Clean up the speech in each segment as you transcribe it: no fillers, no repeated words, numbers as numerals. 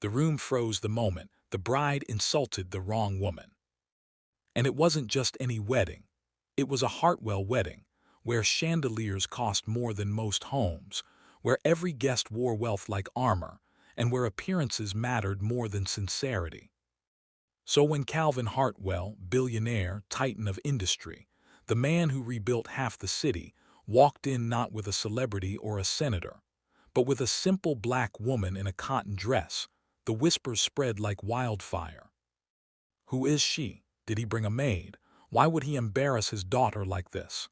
The room froze the moment the bride insulted the wrong woman. And it wasn't just any wedding. It was a Hartwell wedding, where chandeliers cost more than most homes, where every guest wore wealth like armor, and where appearances mattered more than sincerity. So when Calvin Hartwell, billionaire, titan of industry, the man who rebuilt half the city, walked in not with a celebrity or a senator, but with a simple black woman in a cotton dress, the whispers spread like wildfire. Who is she? Did he bring a maid? Why would he embarrass his daughter like this?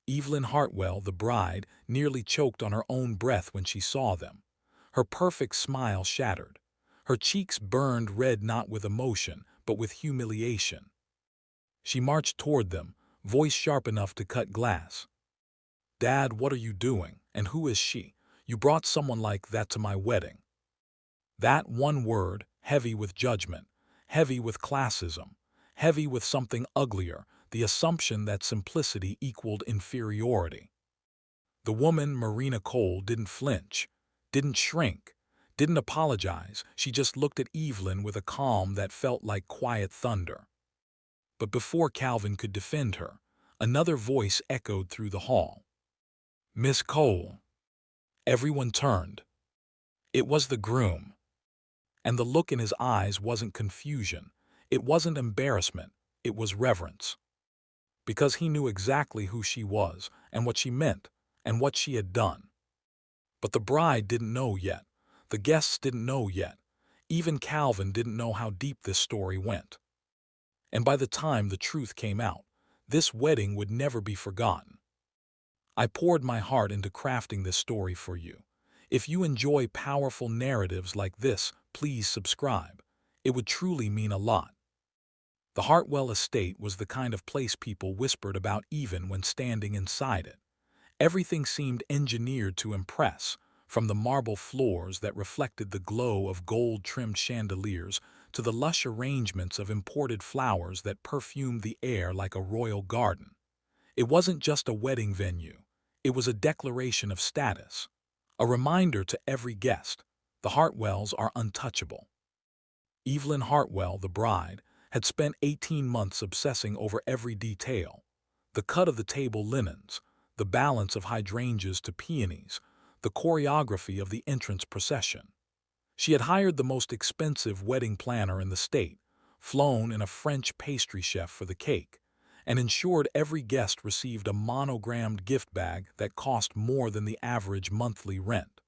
Evelyn Hartwell, the bride, nearly choked on her own breath when she saw them. Her perfect smile shattered. Her cheeks burned red not with emotion, but with humiliation. She marched toward them, voice sharp enough to cut glass. "Dad, what are you doing? And who is she? You brought someone like that to my wedding." That one word, heavy with judgment, heavy with classism, heavy with something uglier, the assumption that simplicity equaled inferiority. The woman, Marina Cole, didn't flinch, didn't shrink, didn't apologize. She just looked at Evelyn with a calm that felt like quiet thunder. But before Calvin could defend her, another voice echoed through the hall. "Miss Cole." Everyone turned. It was the groom. And the look in his eyes wasn't confusion. It wasn't embarrassment. It was reverence. Because he knew exactly who she was, and what she meant, and what she had done. But the bride didn't know yet. The guests didn't know yet. Even Calvin didn't know how deep this story went. And by the time the truth came out, this wedding would never be forgotten. I poured my heart into crafting this story for you. If you enjoy powerful narratives like this, please subscribe. It would truly mean a lot. The Hartwell estate was the kind of place people whispered about even when standing inside it. Everything seemed engineered to impress, from the marble floors that reflected the glow of gold-trimmed chandeliers to the lush arrangements of imported flowers that perfumed the air like a royal garden. It wasn't just a wedding venue. It was a declaration of status, a reminder to every guest, the Hartwells are untouchable. Evelyn Hartwell, the bride, had spent 18 months obsessing over every detail: the cut of the table linens, the balance of hydrangeas to peonies, the choreography of the entrance procession. She had hired the most expensive wedding planner in the state, flown in a French pastry chef for the cake, and ensured every guest received a monogrammed gift bag that cost more than the average monthly rent.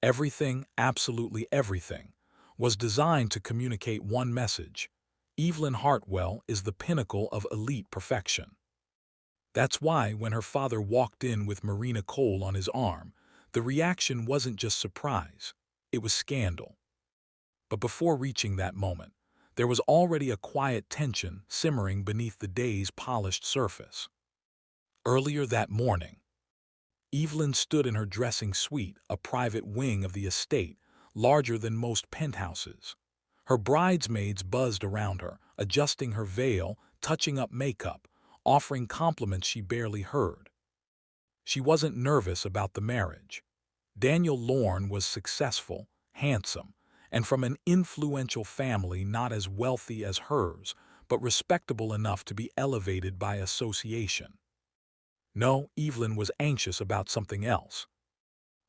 Everything, absolutely everything, was designed to communicate one message: Evelyn Hartwell is the pinnacle of elite perfection. That's why when her father walked in with Marina Cole on his arm, the reaction wasn't just surprise, it was scandal. But before reaching that moment, there was already a quiet tension simmering beneath the day's polished surface. Earlier that morning, Evelyn stood in her dressing suite, a private wing of the estate, larger than most penthouses. Her bridesmaids buzzed around her, adjusting her veil, touching up makeup, offering compliments she barely heard. She wasn't nervous about the marriage. Daniel Lorne was successful, handsome, and from an influential family not as wealthy as hers, but respectable enough to be elevated by association. No, Evelyn was anxious about something else.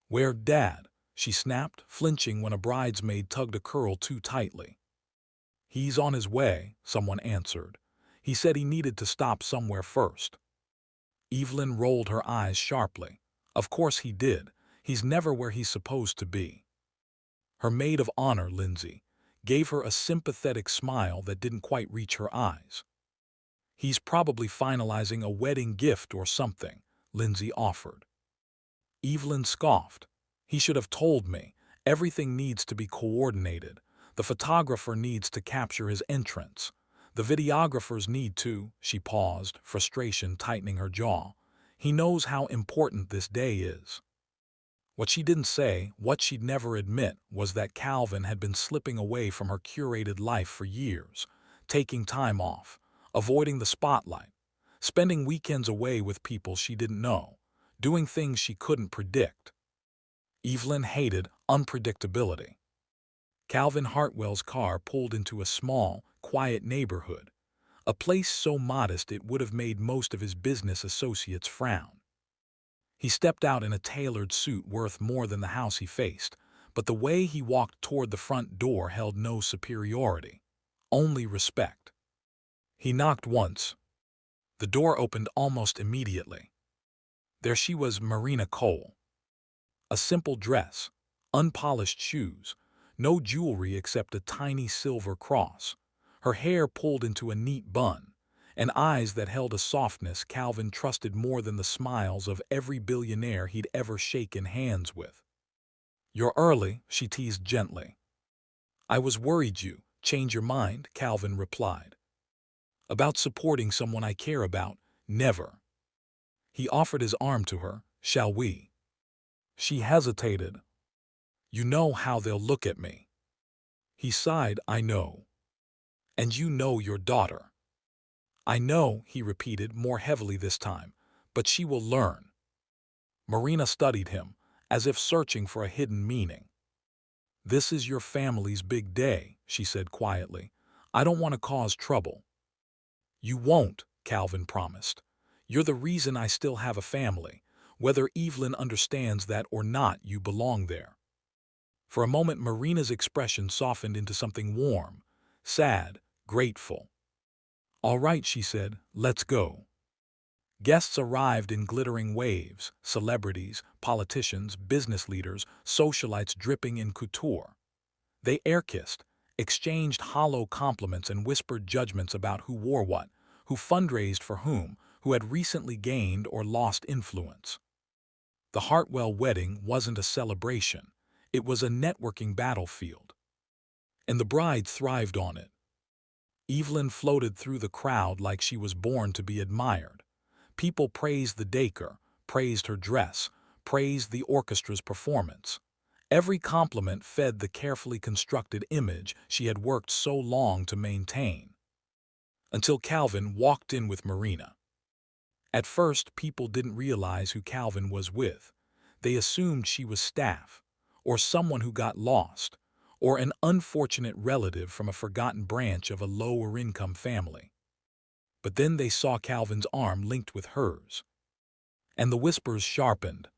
"Where Dad?" she snapped, flinching when a bridesmaid tugged a curl too tightly. "He's on his way," someone answered. "He said he needed to stop somewhere first." Evelyn rolled her eyes sharply. "Of course he did. He's never where he's supposed to be." Her maid of honor, Lindsay, gave her a sympathetic smile that didn't quite reach her eyes. "He's probably finalizing a wedding gift or something," Lindsay offered. Evelyn scoffed. "He should have told me. Everything needs to be coordinated. The photographer needs to capture his entrance. The videographers need to—" She paused, frustration tightening her jaw. "He knows how important this day is." What she didn't say, what she'd never admit, was that Calvin had been slipping away from her curated life for years, taking time off, avoiding the spotlight, spending weekends away with people she didn't know, doing things she couldn't predict. Evelyn hated unpredictability. Calvin Hartwell's car pulled into a small, quiet neighborhood, a place so modest it would have made most of his business associates frown. He stepped out in a tailored suit worth more than the house he faced, but the way he walked toward the front door held no superiority, only respect. He knocked once. The door opened almost immediately. There she was, Marina Cole. A simple dress, unpolished shoes, no jewelry except a tiny silver cross, her hair pulled into a neat bun, and eyes that held a softness Calvin trusted more than the smiles of every billionaire he'd ever shaken hands with. "You're early," she teased gently. "I was worried you change your mind," Calvin replied. "About supporting someone I care about, never." He offered his arm to her. "Shall we?" She hesitated. "You know how they'll look at me." He sighed. "I know. And you know your daughter." "I know," he repeated more heavily this time, "but she will learn." Marina studied him, as if searching for a hidden meaning. "This is your family's big day," she said quietly. "I don't want to cause trouble." "You won't," Calvin promised. "You're the reason I still have a family. Whether Evelyn understands that or not, you belong there." For a moment Marina's expression softened into something warm, sad, grateful. "All right," she said, "let's go." Guests arrived in glittering waves, celebrities, politicians, business leaders, socialites dripping in couture. They air-kissed, exchanged hollow compliments and whispered judgments about who wore what, who fundraised for whom, who had recently gained or lost influence. The Hartwell wedding wasn't a celebration. It was a networking battlefield. And the bride thrived on it. Evelyn floated through the crowd like she was born to be admired. People praised the decor, praised her dress, praised the orchestra's performance. Every compliment fed the carefully constructed image she had worked so long to maintain. Until Calvin walked in with Marina. At first, people didn't realize who Calvin was with. They assumed she was staff, or someone who got lost, or an unfortunate relative from a forgotten branch of a lower-income family. But then they saw Calvin's arm linked with hers. And the whispers sharpened.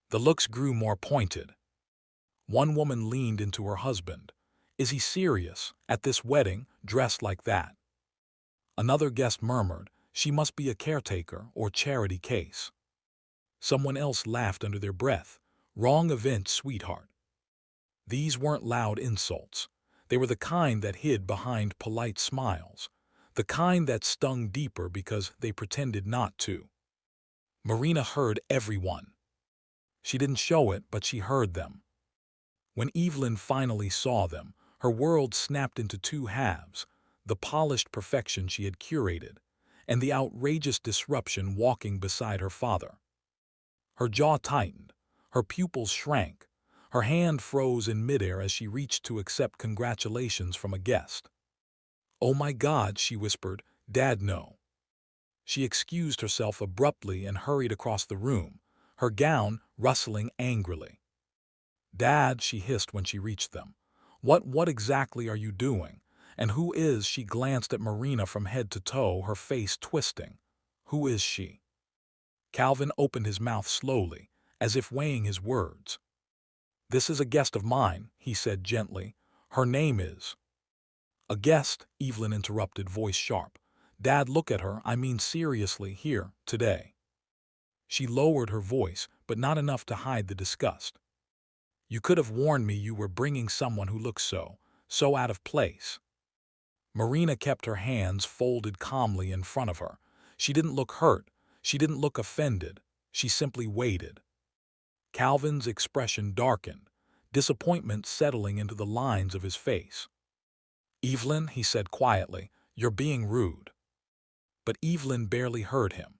The looks grew more pointed. One woman leaned into her husband. "Is he serious, at this wedding, dressed like that?" Another guest murmured, "She must be a caretaker or charity case." Someone else laughed under their breath, "Wrong event, sweetheart." These weren't loud insults. They were the kind that hid behind polite smiles, the kind that stung deeper because they pretended not to. Marina heard everyone. She didn't show it, but she heard them. When Evelyn finally saw them, her world snapped into two halves, the polished perfection she had curated, and the outrageous disruption walking beside her father. Her jaw tightened, her pupils shrank, her hand froze in midair as she reached to accept congratulations from a guest. "Oh my God," she whispered, "Dad, no." She excused herself abruptly and hurried across the room, her gown rustling angrily. "Dad," she hissed when she reached them. What exactly are you doing? And who is she?" Glanced at Marina from head to toe, her face twisting. "Who is she?" Calvin opened his mouth slowly, as if weighing his words. "This is a guest of mine," he said gently. "Her name is—" "A guest," Evelyn interrupted, voice sharp. "Dad, look at her, I mean seriously, here, today." She lowered her voice, but not enough to hide the disgust. "You could have warned me you were bringing someone who looks so out of place." Marina kept her hands folded calmly in front of her. She didn't look hurt. She didn't look offended. She simply waited. Calvin's expression darkened, disappointment settling into the lines of his face. "Evelyn," he said quietly, "you're being rude." But Evelyn barely heard him.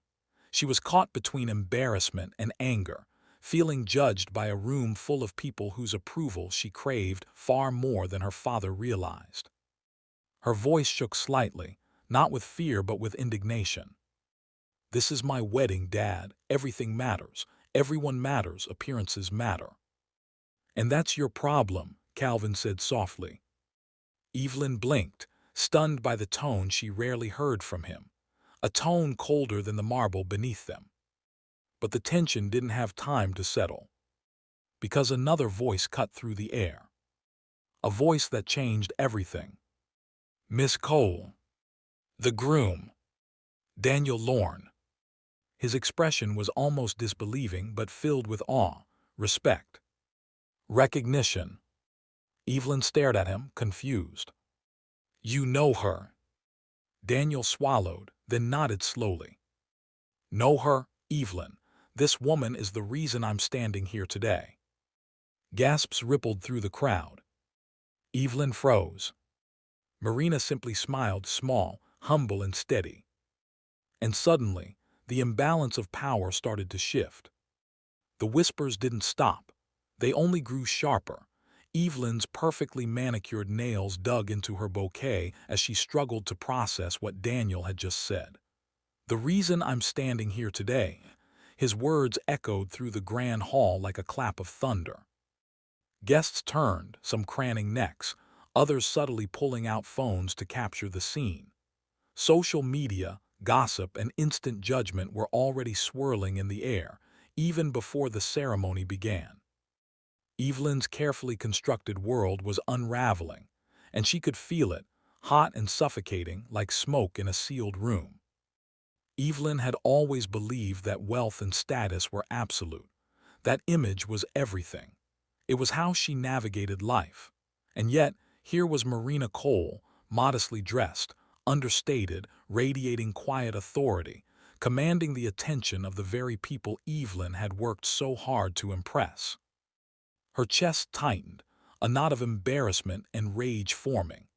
She was caught between embarrassment and anger, feeling judged by a room full of people whose approval she craved far more than her father realized. Her voice shook slightly, not with fear but with indignation. "This is my wedding, Dad. Everything matters. Everyone matters. Appearances matter." "And that's your problem," Calvin said softly. Evelyn blinked, stunned by the tone she rarely heard from him, a tone colder than the marble beneath them. But the tension didn't have time to settle, because another voice cut through the air. A voice that changed everything. Miss Cole. The groom. Daniel Lorne. His expression was almost disbelieving but filled with awe, respect, recognition. Evelyn stared at him, confused. You know her. Daniel swallowed, then nodded slowly. Know her, Evelyn. This woman is the reason I'm standing here today. Gasps rippled through the crowd. Evelyn froze. Marina simply smiled, small, humble, and steady. And suddenly, the imbalance of power started to shift. The whispers didn't stop. They only grew sharper. Evelyn's perfectly manicured nails dug into her bouquet as she struggled to process what Daniel had just said. The reason I'm standing here today. His words echoed through the grand hall like a clap of thunder. Guests turned, some craning necks, others subtly pulling out phones to capture the scene. Social media, gossip, and instant judgment were already swirling in the air, even before the ceremony began. Evelyn's carefully constructed world was unraveling, and she could feel it, hot and suffocating like smoke in a sealed room. Evelyn had always believed that wealth and status were absolute. That image was everything. It was how she navigated life. And yet, here was Marina Cole, modestly dressed, understated, radiating quiet authority, commanding the attention of the very people Evelyn had worked so hard to impress. Her chest tightened, a knot of embarrassment and rage forming.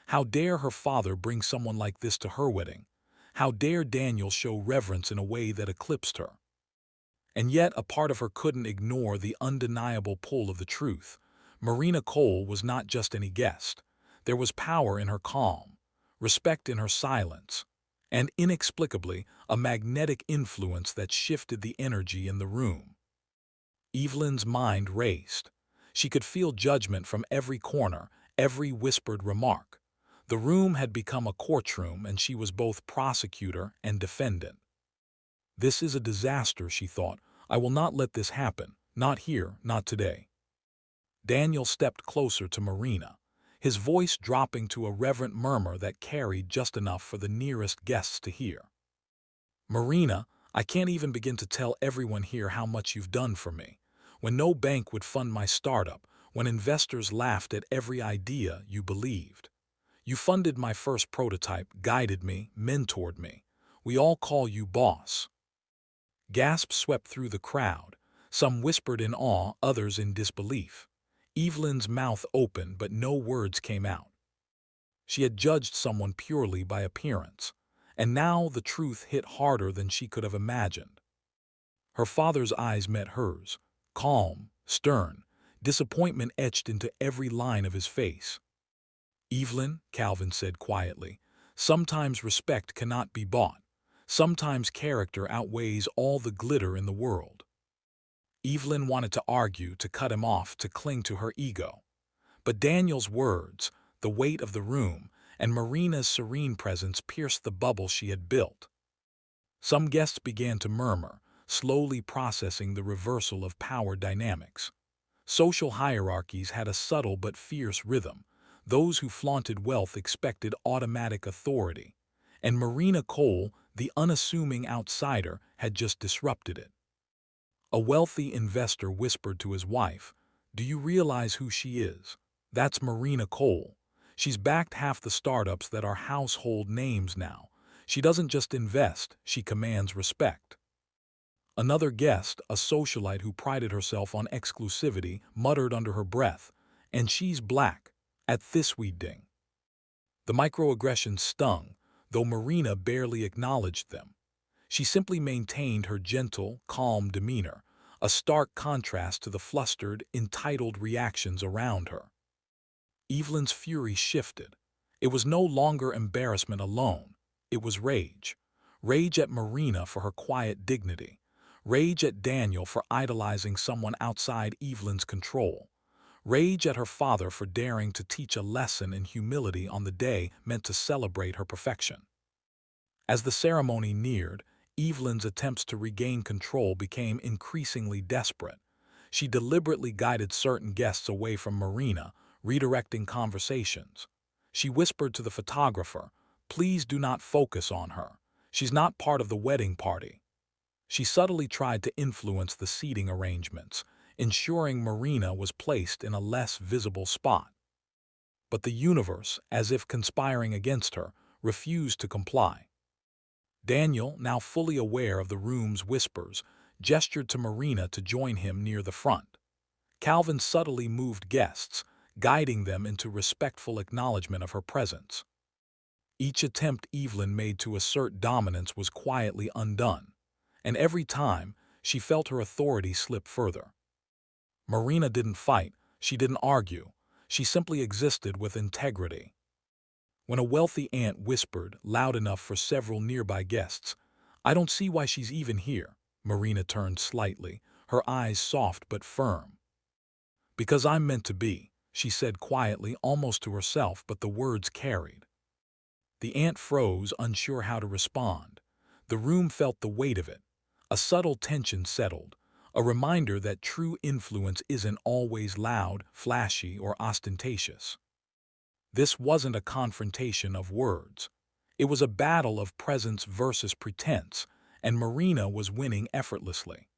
How dare her father bring someone like this to her wedding? How dare Daniel show reverence in a way that eclipsed her? And yet a part of her couldn't ignore the undeniable pull of the truth. Marina Cole was not just any guest. There was power in her calm, respect in her silence, and inexplicably a magnetic influence that shifted the energy in the room. Evelyn's mind raced. She could feel judgment from every corner, every whispered remark. The room had become a courtroom, and she was both prosecutor and defendant. This is a disaster, she thought. I will not let this happen. Not here, not today. Daniel stepped closer to Marina, his voice dropping to a reverent murmur that carried just enough for the nearest guests to hear. Marina, I can't even begin to tell everyone here how much you've done for me. When no bank would fund my startup, when investors laughed at every idea you believed. You funded my first prototype, guided me, mentored me. We all call you boss. Gasps swept through the crowd. Some whispered in awe, others in disbelief. Evelyn's mouth opened, but no words came out. She had judged someone purely by appearance, and now the truth hit harder than she could have imagined. Her father's eyes met hers, calm, stern, disappointment etched into every line of his face. Evelyn, Calvin said quietly, sometimes respect cannot be bought. Sometimes character outweighs all the glitter in the world. Evelyn wanted to argue, to cut him off, to cling to her ego. But Daniel's words, the weight of the room, and Marina's serene presence pierced the bubble she had built. Some guests began to murmur, slowly processing the reversal of power dynamics. Social hierarchies had a subtle but fierce rhythm. Those who flaunted wealth expected automatic authority, and Marina Cole, the unassuming outsider, had just disrupted it. A wealthy investor whispered to his wife, "Do you realize who she is? That's Marina Cole. She's backed half the startups that are household names now. She doesn't just invest, she commands respect." Another guest, a socialite who prided herself on exclusivity, muttered under her breath, "And she's black. At this we ding." The microaggressions stung, though Marina barely acknowledged them. She simply maintained her gentle, calm demeanor, a stark contrast to the flustered, entitled reactions around her. Evelyn's fury shifted. It was no longer embarrassment alone. It was rage. Rage at Marina for her quiet dignity. Rage at Daniel for idolizing someone outside Evelyn's control. Rage at her father for daring to teach a lesson in humility on the day meant to celebrate her perfection. As the ceremony neared, Evelyn's attempts to regain control became increasingly desperate. She deliberately guided certain guests away from Marina, redirecting conversations. She whispered to the photographer, "Please do not focus on her. She's not part of the wedding party." She subtly tried to influence the seating arrangements, ensuring Marina was placed in a less visible spot. But the universe, as if conspiring against her, refused to comply. Daniel, now fully aware of the room's whispers, gestured to Marina to join him near the front. Calvin subtly moved guests, guiding them into respectful acknowledgement of her presence. Each attempt Evelyn made to assert dominance was quietly undone, and every time she felt her authority slip further. Marina didn't fight, she didn't argue, she simply existed with integrity. When a wealthy aunt whispered, loud enough for several nearby guests, "I don't see why she's even here," Marina turned slightly, her eyes soft but firm. "Because I'm meant to be," she said quietly, almost to herself, but the words carried. The aunt froze, unsure how to respond. The room felt the weight of it. A subtle tension settled, a reminder that true influence isn't always loud, flashy, or ostentatious. This wasn't a confrontation of words. It was a battle of presence versus pretense, and Marina was winning effortlessly.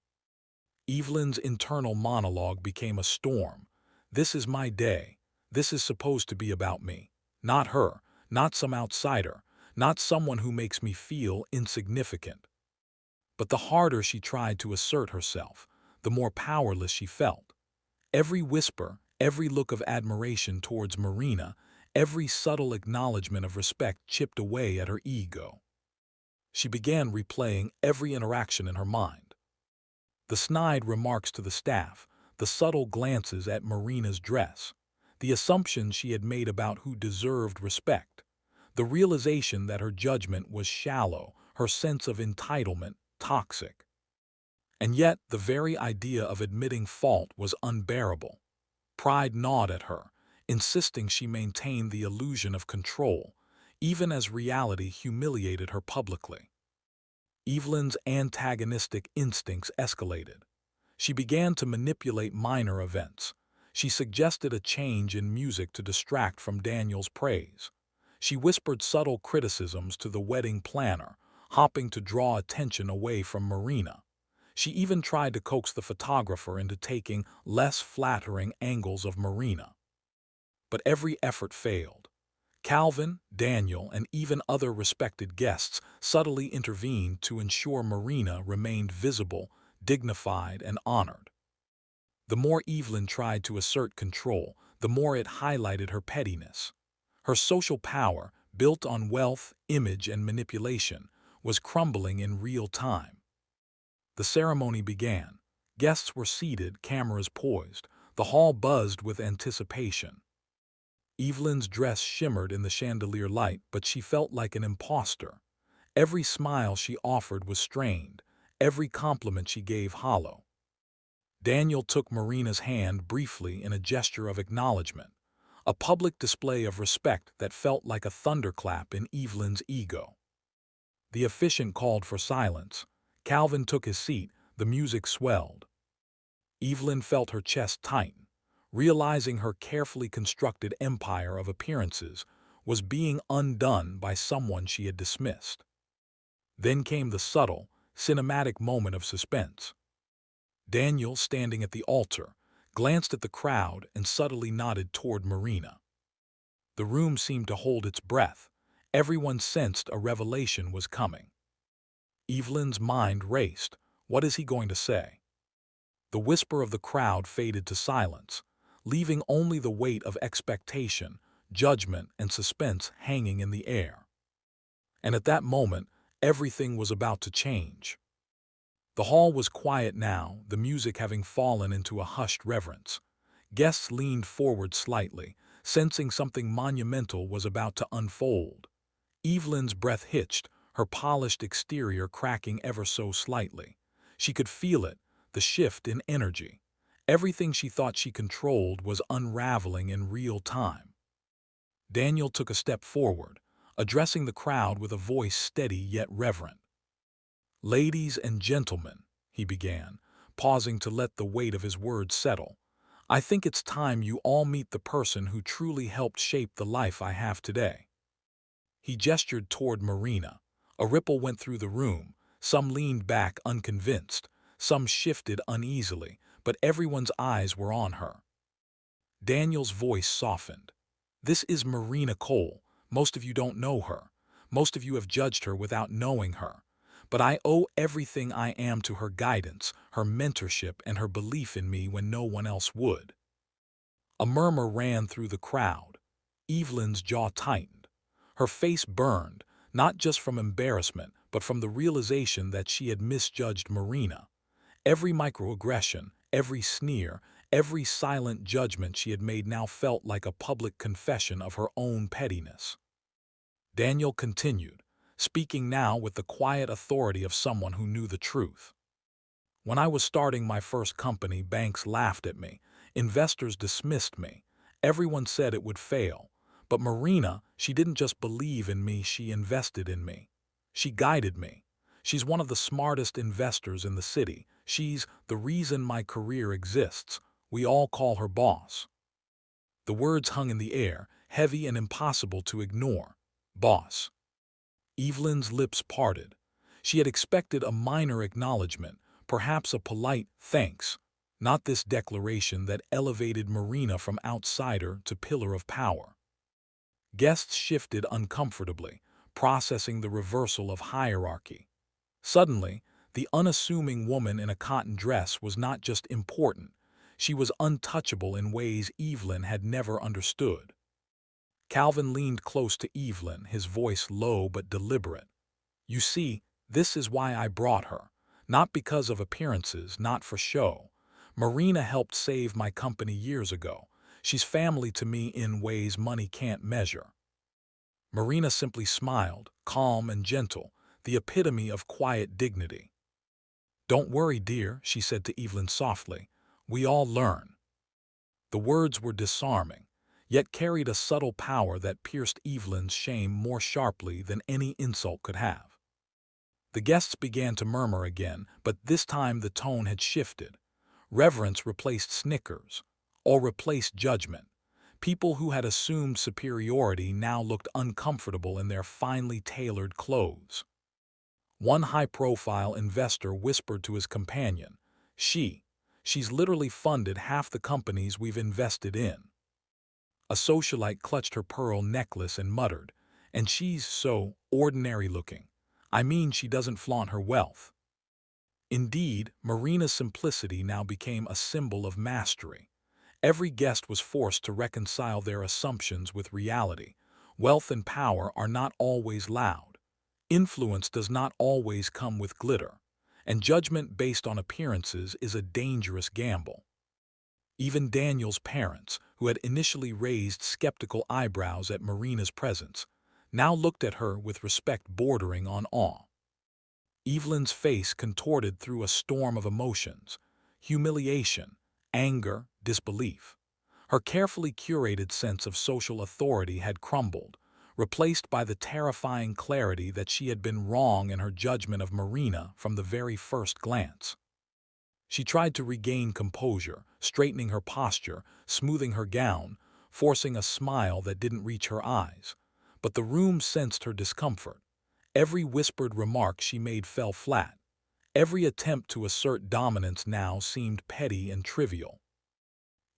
Evelyn's internal monologue became a storm. "This is my day. This is supposed to be about me. Not her, not some outsider, not someone who makes me feel insignificant." But the harder she tried to assert herself, the more powerless she felt. Every whisper, every look of admiration towards Marina, every subtle acknowledgement of respect chipped away at her ego. She began replaying every interaction in her mind. The snide remarks to the staff, the subtle glances at Marina's dress, the assumptions she had made about who deserved respect, the realization that her judgment was shallow, her sense of entitlement toxic. And yet, the very idea of admitting fault was unbearable. Pride gnawed at her, insisting she maintain the illusion of control, even as reality humiliated her publicly. Evelyn's antagonistic instincts escalated. She began to manipulate minor events. She suggested a change in music to distract from Daniel's praise. She whispered subtle criticisms to the wedding planner, hoping to draw attention away from Marina. She even tried to coax the photographer into taking less flattering angles of Marina. But every effort failed. Calvin, Daniel, and even other respected guests subtly intervened to ensure Marina remained visible, dignified, and honored. The more Evelyn tried to assert control, the more it highlighted her pettiness. Her social power, built on wealth, image, and manipulation, was crumbling in real time. The ceremony began. Guests were seated, cameras poised. The hall buzzed with anticipation. Evelyn's dress shimmered in the chandelier light, but she felt like an imposter. Every smile she offered was strained, every compliment she gave hollow. Daniel took Marina's hand briefly in a gesture of acknowledgement, a public display of respect that felt like a thunderclap in Evelyn's ego. The officiant called for silence. Calvin took his seat, the music swelled. Evelyn felt her chest tighten, realizing her carefully constructed empire of appearances was being undone by someone she had dismissed. Then came the subtle, cinematic moment of suspense. Daniel, standing at the altar, glanced at the crowd and subtly nodded toward Marina. The room seemed to hold its breath. Everyone sensed a revelation was coming. Evelyn's mind raced. What is he going to say? The whisper of the crowd faded to silence, leaving only the weight of expectation, judgment, and suspense hanging in the air. And at that moment, everything was about to change. The hall was quiet now, the music having fallen into a hushed reverence. Guests leaned forward slightly, sensing something monumental was about to unfold. Evelyn's breath hitched, her polished exterior cracking ever so slightly. She could feel it, the shift in energy. Everything she thought she controlled was unraveling in real time. Daniel took a step forward, addressing the crowd with a voice steady yet reverent. "Ladies and gentlemen," he began, pausing to let the weight of his words settle, "I think it's time you all meet the person who truly helped shape the life I have today." He gestured toward Marina. A ripple went through the room. Some leaned back unconvinced, some shifted uneasily, but everyone's eyes were on her. Daniel's voice softened. "This is Marina Cole. Most of you don't know her. Most of you have judged her without knowing her. But I owe everything I am to her guidance, her mentorship, and her belief in me when no one else would." A murmur ran through the crowd. Evelyn's jaw tightened. Her face burned, not just from embarrassment, but from the realization that she had misjudged Marina. Every microaggression, every sneer, every silent judgment she had made now felt like a public confession of her own pettiness. Daniel continued, speaking now with the quiet authority of someone who knew the truth. "When I was starting my first company, banks laughed at me, investors dismissed me, everyone said it would fail. But Marina, she didn't just believe in me, she invested in me. She guided me. She's one of the smartest investors in the city. She's the reason my career exists. We all call her boss." The words hung in the air, heavy and impossible to ignore. Boss. Evelyn's lips parted. She had expected a minor acknowledgement, perhaps a polite thanks, not this declaration that elevated Marina from outsider to pillar of power. Guests shifted uncomfortably, processing the reversal of hierarchy. Suddenly, the unassuming woman in a cotton dress was not just important, she was untouchable in ways Evelyn had never understood. Calvin leaned close to Evelyn, his voice low but deliberate. "You see, this is why I brought her. Not because of appearances, not for show. Marina helped save my company years ago. She's family to me in ways money can't measure." Marina simply smiled, calm and gentle, the epitome of quiet dignity. "Don't worry, dear," she said to Evelyn softly. "We all learn." The words were disarming, yet carried a subtle power that pierced Evelyn's shame more sharply than any insult could have. The guests began to murmur again, but this time the tone had shifted. Reverence replaced snickers, or replaced judgment. People who had assumed superiority now looked uncomfortable in their finely tailored clothes. One high-profile investor whispered to his companion, She's literally funded half the companies we've invested in." A socialite clutched her pearl necklace and muttered, "And she's so ordinary looking. I mean, she doesn't flaunt her wealth." Indeed, Marina's simplicity now became a symbol of mastery. Every guest was forced to reconcile their assumptions with reality. Wealth and power are not always loud. Influence does not always come with glitter. And judgment based on appearances is a dangerous gamble. Even Daniel's parents, who had initially raised skeptical eyebrows at Marina's presence, now looked at her with respect bordering on awe. Evelyn's face contorted through a storm of emotions: humiliation, anger, disbelief. Her carefully curated sense of social authority had crumbled, replaced by the terrifying clarity that she had been wrong in her judgment of Marina from the very first glance. She tried to regain composure, straightening her posture, smoothing her gown, forcing a smile that didn't reach her eyes. But the room sensed her discomfort. Every whispered remark she made fell flat. Every attempt to assert dominance now seemed petty and trivial.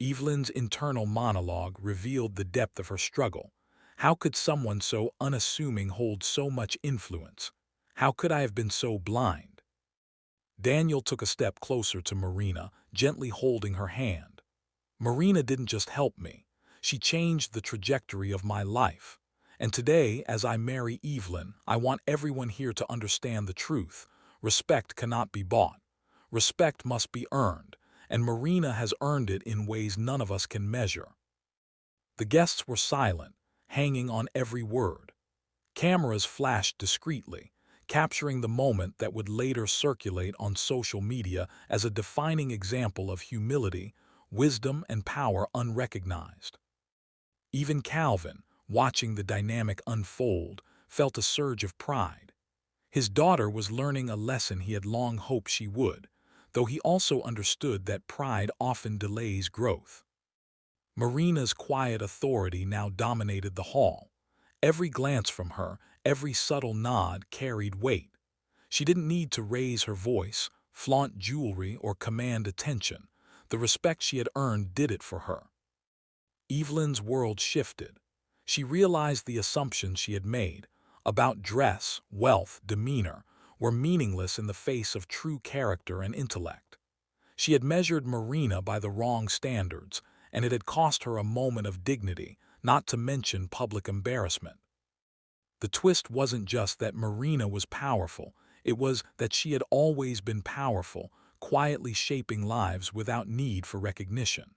Evelyn's internal monologue revealed the depth of her struggle. How could someone so unassuming hold so much influence? How could I have been so blind? Daniel took a step closer to Marina, gently holding her hand. "Marina didn't just help me. She changed the trajectory of my life. And today, as I marry Evelyn, I want everyone here to understand the truth. Respect cannot be bought. Respect must be earned, and Marina has earned it in ways none of us can measure." The guests were silent, hanging on every word. Cameras flashed discreetly, capturing the moment that would later circulate on social media as a defining example of humility, wisdom, and power unrecognized. Even Calvin, watching the dynamic unfold, felt a surge of pride. His daughter was learning a lesson he had long hoped she would, though he also understood that pride often delays growth. Marina's quiet authority now dominated the hall. Every glance from her, every subtle nod carried weight. She didn't need to raise her voice, flaunt jewelry, or command attention. The respect she had earned did it for her. Evelyn's world shifted. She realized the assumptions she had made about dress, wealth, demeanor were meaningless in the face of true character and intellect. She had measured Marina by the wrong standards, and it had cost her a moment of dignity, not to mention public embarrassment. The twist wasn't just that Marina was powerful, it was that she had always been powerful, quietly shaping lives without need for recognition.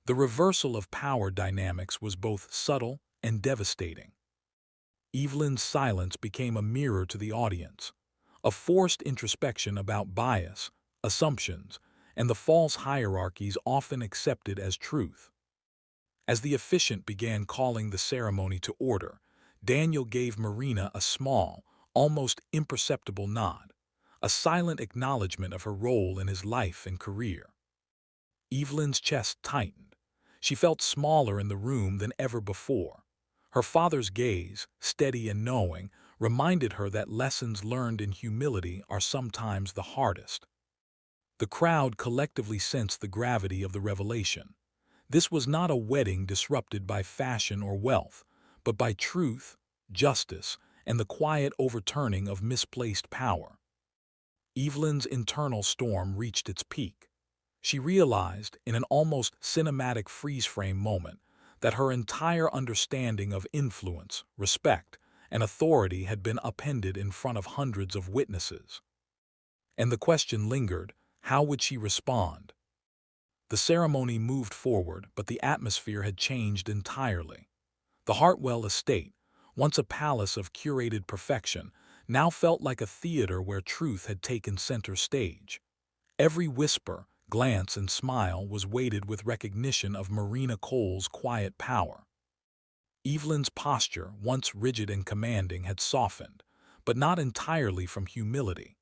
The reversal of power dynamics was both subtle and devastating. Evelyn's silence became a mirror to the audience, a forced introspection about bias, assumptions, and the false hierarchies often accepted as truth. As the officiant began calling the ceremony to order, Daniel gave Marina a small, almost imperceptible nod, a silent acknowledgement of her role in his life and career. Evelyn's chest tightened. She felt smaller in the room than ever before. Her father's gaze, steady and knowing, reminded her that lessons learned in humility are sometimes the hardest. The crowd collectively sensed the gravity of the revelation. This was not a wedding disrupted by fashion or wealth, but by truth, justice, and the quiet overturning of misplaced power. Evelyn's internal storm reached its peak. She realized, in an almost cinematic freeze-frame moment, that her entire understanding of influence, respect, and authority had been upended in front of hundreds of witnesses. And the question lingered, how would she respond? The ceremony moved forward, but the atmosphere had changed entirely. The Hartwell estate, once a palace of curated perfection, now felt like a theater where truth had taken center stage. Every whisper, glance, and smile was weighted with recognition of Marina Cole's quiet power. Evelyn's posture, once rigid and commanding, had softened, but not entirely from humility.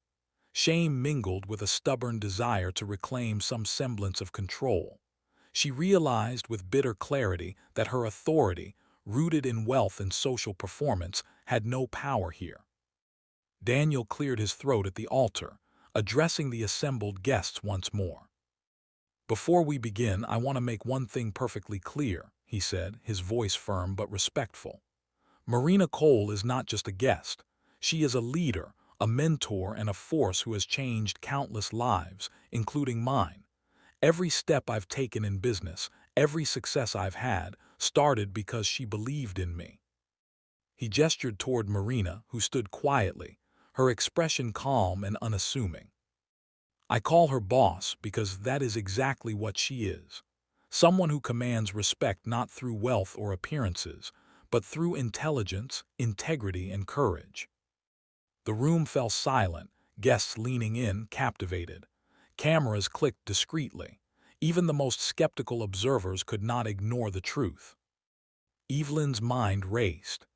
Shame mingled with a stubborn desire to reclaim some semblance of control. She realized with bitter clarity that her authority, rooted in wealth and social performance, had no power here. Daniel cleared his throat at the altar, addressing the assembled guests once more. "Before we begin, I want to make one thing perfectly clear," he said, his voice firm but respectful. "Marina Cole is not just a guest. She is a leader, a mentor, and a force who has changed countless lives, including mine. Every step I've taken in business, every success I've had, started because she believed in me." He gestured toward Marina, who stood quietly, her expression calm and unassuming. "I call her boss because that is exactly what she is. Someone who commands respect not through wealth or appearances, but through intelligence, integrity, and courage." The room fell silent, guests leaning in, captivated. Cameras clicked discreetly. Even the most skeptical observers could not ignore the truth. Evelyn's mind raced.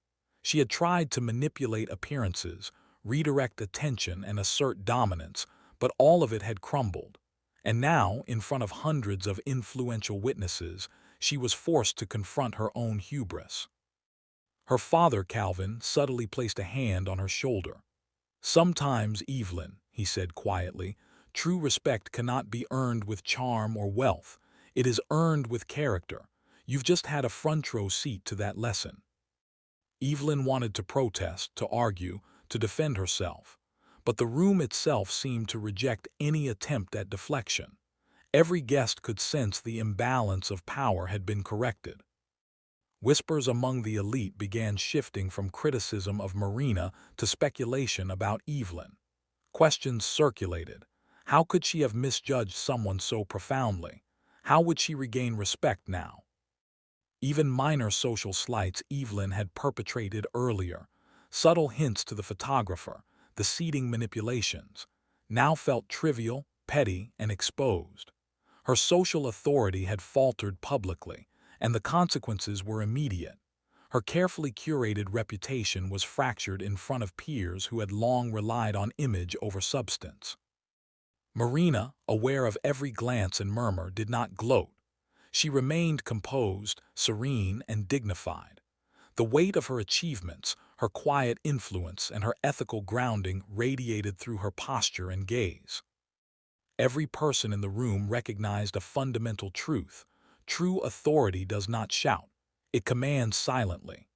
She had tried to manipulate appearances, redirect attention, and assert dominance, but all of it had crumbled. And now, in front of hundreds of influential witnesses, she was forced to confront her own hubris. Her father, Calvin, subtly placed a hand on her shoulder. "Sometimes, Evelyn," he said quietly, "true respect cannot be earned with charm or wealth. It is earned with character. You've just had a front-row seat to that lesson." Evelyn wanted to protest, to argue, to defend herself, but the room itself seemed to reject any attempt at deflection. Every guest could sense the imbalance of power had been corrected. Whispers among the elite began shifting from criticism of Marina to speculation about Evelyn. Questions circulated. How could she have misjudged someone so profoundly? How would she regain respect now? Even minor social slights Evelyn had perpetrated earlier, subtle hints to the photographer, the seating manipulations, now felt trivial, petty, and exposed. Her social authority had faltered publicly, and the consequences were immediate. Her carefully curated reputation was fractured in front of peers who had long relied on image over substance. Marina, aware of every glance and murmur, did not gloat. She remained composed, serene, and dignified. The weight of her achievements, her quiet influence, and her ethical grounding radiated through her posture and gaze. Every person in the room recognized a fundamental truth. True authority does not shout. It commands silently.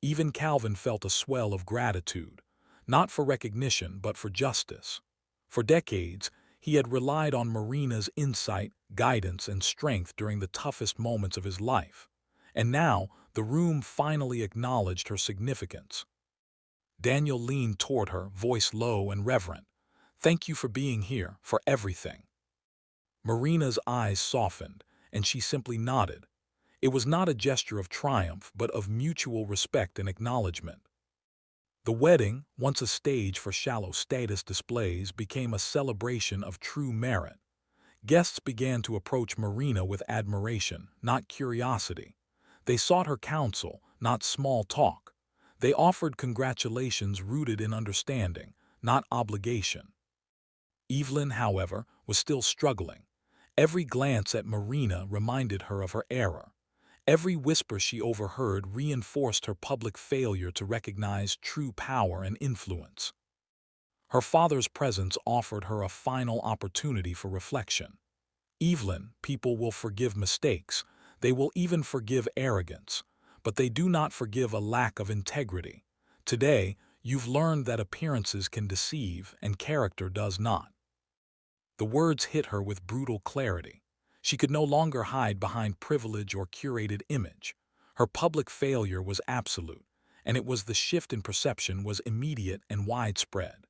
Even Calvin felt a swell of gratitude, not for recognition but for justice. For decades, he had relied on Marina's insight, guidance, and strength during the toughest moments of his life. And now, the room finally acknowledged her significance. Daniel leaned toward her, voice low and reverent. "Thank you for being here, for everything." Marina's eyes softened, and she simply nodded. It was not a gesture of triumph, but of mutual respect and acknowledgement. The wedding, once a stage for shallow status displays, became a celebration of true merit. Guests began to approach Marina with admiration, not curiosity. They sought her counsel, not small talk. They offered congratulations rooted in understanding, not obligation. Evelyn, however, was still struggling. Every glance at Marina reminded her of her error. Every whisper she overheard reinforced her public failure to recognize true power and influence. Her father's presence offered her a final opportunity for reflection. "Evelyn, people will forgive mistakes. They will even forgive arrogance. But they do not forgive a lack of integrity. Today, you've learned that appearances can deceive and character does not." The words hit her with brutal clarity. She could no longer hide behind privilege or curated image. Her public failure was absolute, and it was the shift in perception was immediate and widespread.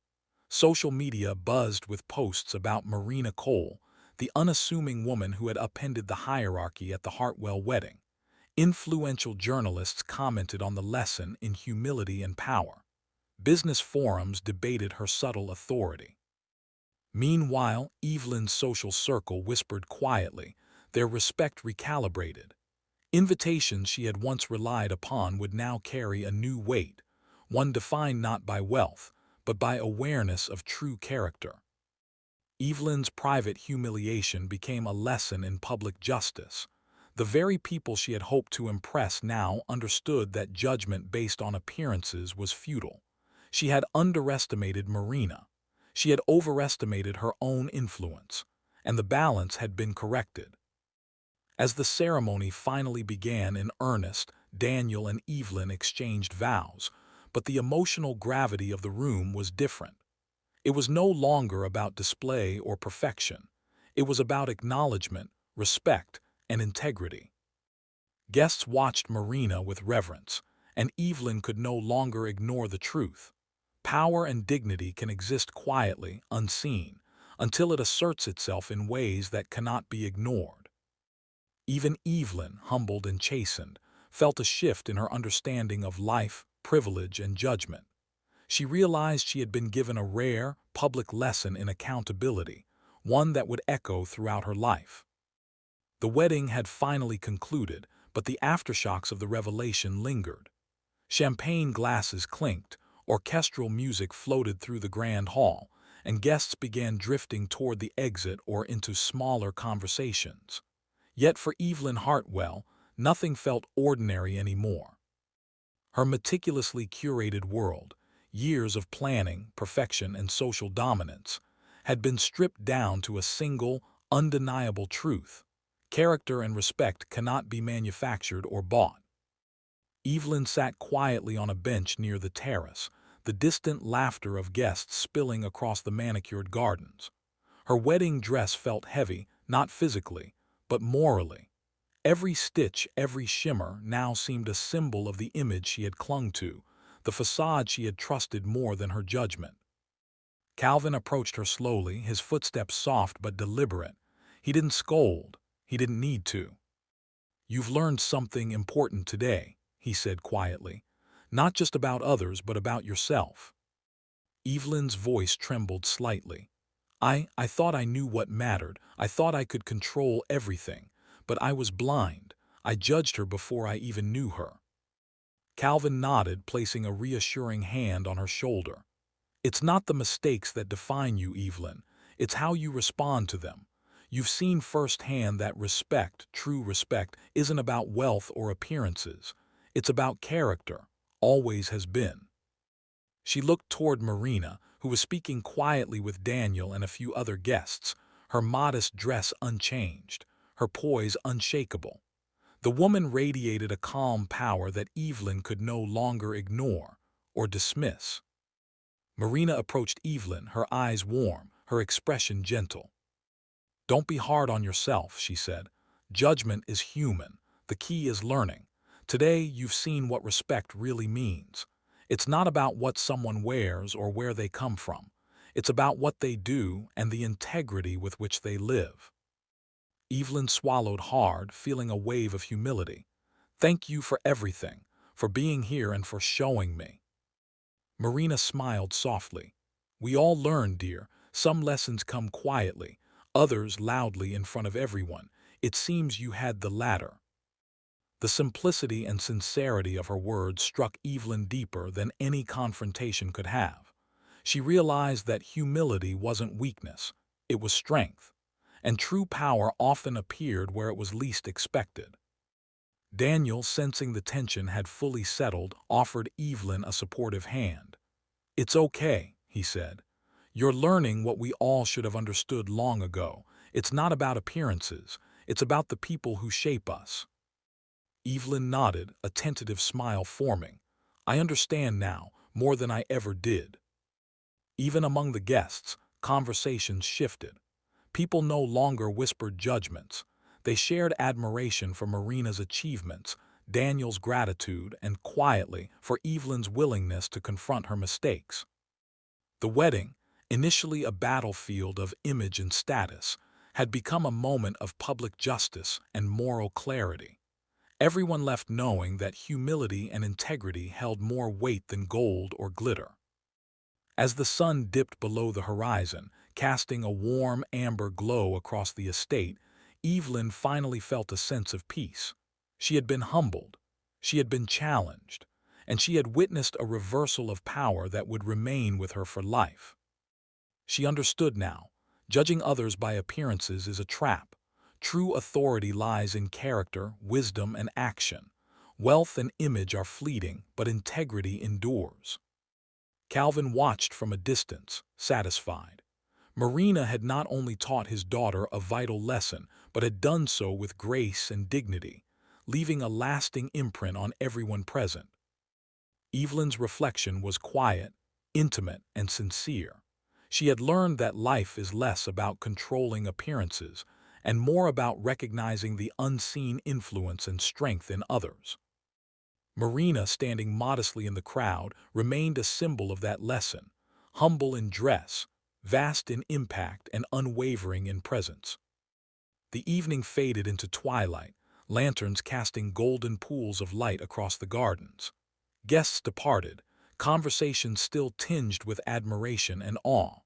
Social media buzzed with posts about Marina Cole, the unassuming woman who had upended the hierarchy at the Hartwell wedding. Influential journalists commented on the lesson in humility and power. Business forums debated her subtle authority. Meanwhile, Evelyn's social circle whispered quietly, their respect recalibrated. Invitations she had once relied upon would now carry a new weight, one defined not by wealth, but by awareness of true character. Evelyn's private humiliation became a lesson in public justice. The very people she had hoped to impress now understood that judgment based on appearances was futile. She had underestimated Marina. She had overestimated her own influence, and the balance had been corrected. As the ceremony finally began in earnest, Daniel and Evelyn exchanged vows, but the emotional gravity of the room was different. It was no longer about display or perfection. It was about acknowledgement, respect, and integrity. Guests watched Marina with reverence, and Evelyn could no longer ignore the truth. Power and dignity can exist quietly, unseen, until it asserts itself in ways that cannot be ignored. Even Evelyn, humbled and chastened, felt a shift in her understanding of life, privilege, and judgment. She realized she had been given a rare, public lesson in accountability, one that would echo throughout her life. The wedding had finally concluded, but the aftershocks of the revelation lingered. Champagne glasses clinked, orchestral music floated through the grand hall, and guests began drifting toward the exit or into smaller conversations. Yet for Evelyn Hartwell, nothing felt ordinary anymore. Her meticulously curated world, years of planning, perfection, and social dominance, had been stripped down to a single, undeniable truth. Character and respect cannot be manufactured or bought. Evelyn sat quietly on a bench near the terrace, the distant laughter of guests spilling across the manicured gardens. Her wedding dress felt heavy, not physically, but morally. Every stitch, every shimmer now seemed a symbol of the image she had clung to, the facade she had trusted more than her judgment. Calvin approached her slowly, his footsteps soft but deliberate. He didn't scold. He didn't need to. "You've learned something important today," he said quietly. "Not just about others, but about yourself." Evelyn's voice trembled slightly. I thought I knew what mattered. I thought I could control everything. But I was blind. I judged her before I even knew her. Calvin nodded, placing a reassuring hand on her shoulder. It's not the mistakes that define you, Evelyn. It's how you respond to them. You've seen firsthand that respect, true respect, isn't about wealth or appearances. It's about character. Always has been. She looked toward Marina, who was speaking quietly with Daniel and a few other guests, her modest dress unchanged, her poise unshakable. The woman radiated a calm power that Evelyn could no longer ignore or dismiss. Marina approached Evelyn, her eyes warm, her expression gentle. "Don't be hard on yourself," she said. "Judgment is human. The key is learning. Today you've seen what respect really means. It's not about what someone wears or where they come from. It's about what they do and the integrity with which they live." Evelyn swallowed hard, feeling a wave of humility. "Thank you for everything, for being here and for showing me." Marina smiled softly. "We all learn, dear. Some lessons come quietly, others loudly in front of everyone. It seems you had the latter." The simplicity and sincerity of her words struck Evelyn deeper than any confrontation could have. She realized that humility wasn't weakness, it was strength, and true power often appeared where it was least expected. Daniel, sensing the tension had fully settled, offered Evelyn a supportive hand. "It's okay," he said. "You're learning what we all should have understood long ago. It's not about appearances, it's about the people who shape us." Evelyn nodded, a tentative smile forming. "I understand now, more than I ever did." Even among the guests, conversations shifted. People no longer whispered judgments. They shared admiration for Marina's achievements, Daniel's gratitude, and quietly for Evelyn's willingness to confront her mistakes. The wedding, initially a battlefield of image and status, had become a moment of public justice and moral clarity. Everyone left knowing that humility and integrity held more weight than gold or glitter. As the sun dipped below the horizon, casting a warm amber glow across the estate, Evelyn finally felt a sense of peace. She had been humbled, she had been challenged, and she had witnessed a reversal of power that would remain with her for life. She understood now, judging others by appearances is a trap. True authority lies in character, wisdom, and action. Wealth and image are fleeting, but integrity endures. Calvin watched from a distance, satisfied. Marina had not only taught his daughter a vital lesson, but had done so with grace and dignity, leaving a lasting imprint on everyone present. Evelyn's reflection was quiet, intimate, and sincere. She had learned that life is less about controlling appearances and more about recognizing the unseen influence and strength in others. Marina, standing modestly in the crowd, remained a symbol of that lesson, humble in dress, vast in impact, and unwavering in presence. The evening faded into twilight, lanterns casting golden pools of light across the gardens. Guests departed, conversation still tinged with admiration and awe.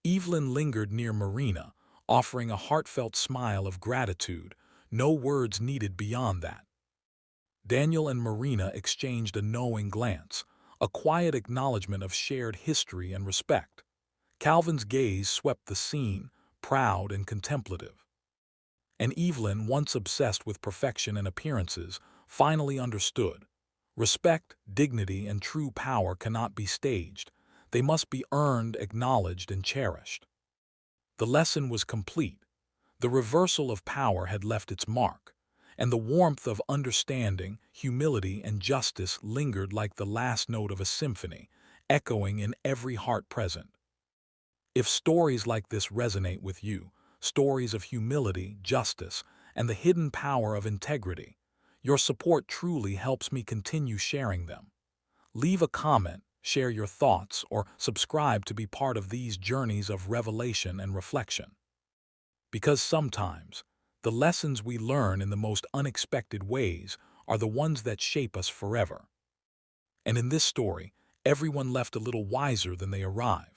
Evelyn lingered near Marina, offering a heartfelt smile of gratitude, no words needed beyond that. Daniel and Marina exchanged a knowing glance, a quiet acknowledgement of shared history and respect. Calvin's gaze swept the scene, proud and contemplative. And Evelyn, once obsessed with perfection and appearances, finally understood. Respect, dignity, and true power cannot be staged. They must be earned, acknowledged, and cherished. The lesson was complete. The reversal of power had left its mark, and the warmth of understanding, humility, and justice lingered like the last note of a symphony, echoing in every heart present. If stories like this resonate with you, stories of humility, justice, and the hidden power of integrity, your support truly helps me continue sharing them. Leave a comment, share your thoughts, or subscribe to be part of these journeys of revelation and reflection. Because sometimes, the lessons we learn in the most unexpected ways are the ones that shape us forever. And in this story, Everyone left a little wiser than they arrived.